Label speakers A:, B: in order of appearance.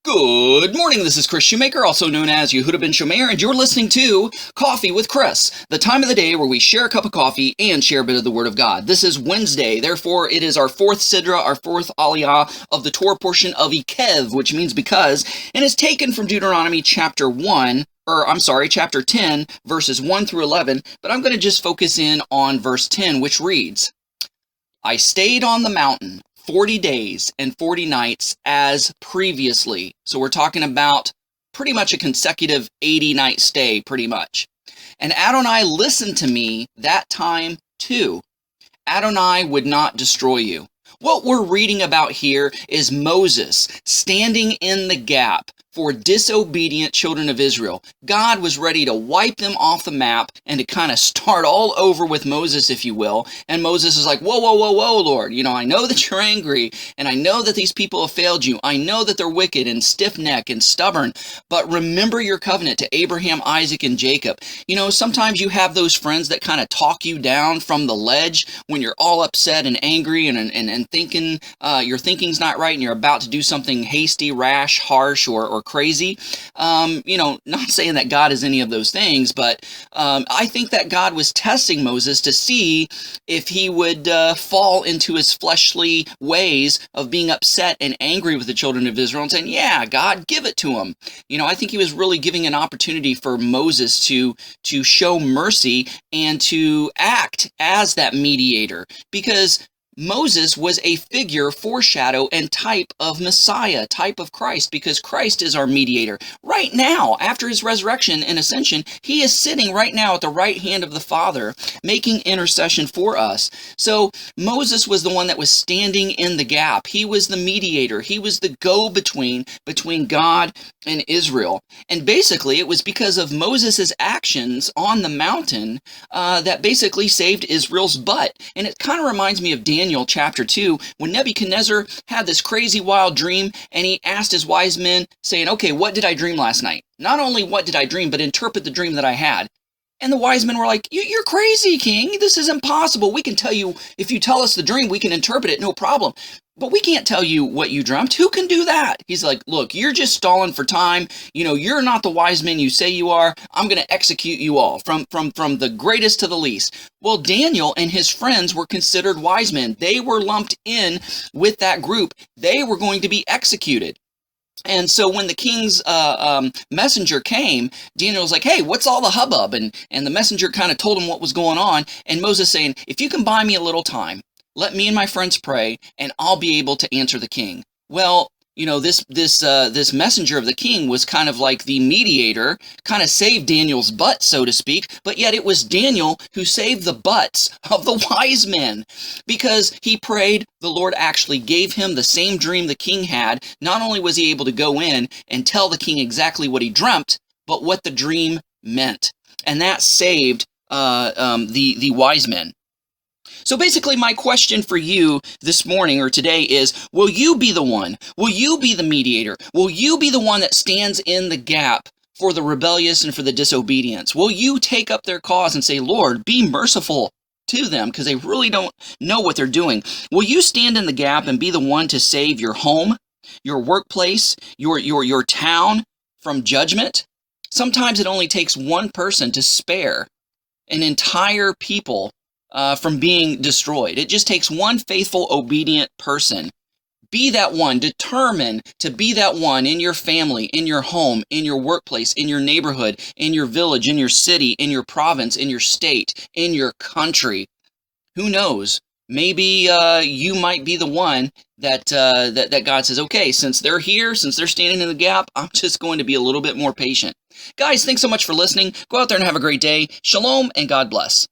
A: Good morning, this is Kris Shoemaker, also known as Yehudah ben Shomeyr, and you're listening to Coffee with Kris, the time of the day where we share a cup of coffee and share a bit of the Word of God. This is Wednesday, therefore it is our fourth Sidra, our fourth Aliyah of the Torah portion of Ekev, which means because, and is taken from Deuteronomy chapter 10, verses 1 through 11, but I'm going to just focus in on verse 10, which reads, I stayed on the mountain 40 days and 40 nights as previously. So we're talking about pretty much a consecutive 80-night stay, pretty much. And Adonai listened to me that time too. Adonai would not destroy you. What we're reading about here is Moses standing in the gap for disobedient children of Israel. God was ready to wipe them off the map and to kind of start all over with Moses, if you will. And Moses is like, whoa, whoa, whoa, whoa, Lord. You know, I know that you're angry, and I know that these people have failed you. I know that they're wicked and stiff-necked and stubborn, but remember your covenant to Abraham, Isaac, and Jacob. You know, sometimes you have those friends that kind of talk you down from the ledge when you're all upset and angry and thinking your thinking's not right and you're about to do something hasty, rash, harsh, or crazy. You know, not saying that God is any of those things, but I think that God was testing Moses to see if he would fall into his fleshly ways of being upset and angry with the children of Israel and saying, yeah, God, give it to him. You know, I think he was really giving an opportunity for Moses to show mercy and to act as that mediator, because Moses was a figure, foreshadow, and type of Messiah, type of Christ, because Christ is our mediator. Right now, after his resurrection and ascension, he is sitting right now at the right hand of the Father, making intercession for us. So Moses was the one that was standing in the gap. He was the mediator. He was the go-between between God and Israel. And basically, it was because of Moses' actions on the mountain that basically saved Israel's butt. And it kind of reminds me of Daniel chapter 2, when Nebuchadnezzar had this crazy wild dream, and he asked his wise men, saying, okay, what did I dream last night? Not only what did I dream, but interpret the dream that I had. And the wise men were like, you're crazy, king. This is impossible. We can tell you, if you tell us the dream, we can interpret it, no problem. But we can't tell you what you dreamt. Who can do that? He's like, look, you're just stalling for time. You know, you're not the wise men you say you are. I'm going to execute you all, from the greatest to the least. Well, Daniel and his friends were considered wise men. They were lumped in with that group. They were going to be executed. And so when the king's messenger came, Daniel was like, hey, what's all the hubbub? And the messenger kind of told him what was going on. And Moses saying, if you can buy me a little time, let me and my friends pray, and I'll be able to answer the king. Well, you know, this messenger of the king was kind of like the mediator, kind of saved Daniel's butt, so to speak, but yet it was Daniel who saved the butts of the wise men, because he prayed. The Lord actually gave him the same dream the king had. Not only was he able to go in and tell the king exactly what he dreamt, but what the dream meant. And that saved the wise men. So basically, my question for you this morning or today is, will you be the one? Will you be the mediator? Will you be the one that stands in the gap for the rebellious and for the disobedience? Will you take up their cause and say, Lord, be merciful to them, because they really don't know what they're doing? Will you stand in the gap and be the one to save your home, your workplace, your town from judgment? Sometimes it only takes one person to spare an entire people from being destroyed. It just takes one faithful, obedient person. Be that one. Determine to be that one in your family, in your home, in your workplace, in your neighborhood, in your village, in your city, in your province, in your state, in your country. Who knows? Maybe you might be the one that God says, okay, since they're here, since they're standing in the gap, I'm just going to be a little bit more patient. Guys, thanks so much for listening. Go out there and have a great day. Shalom and God bless.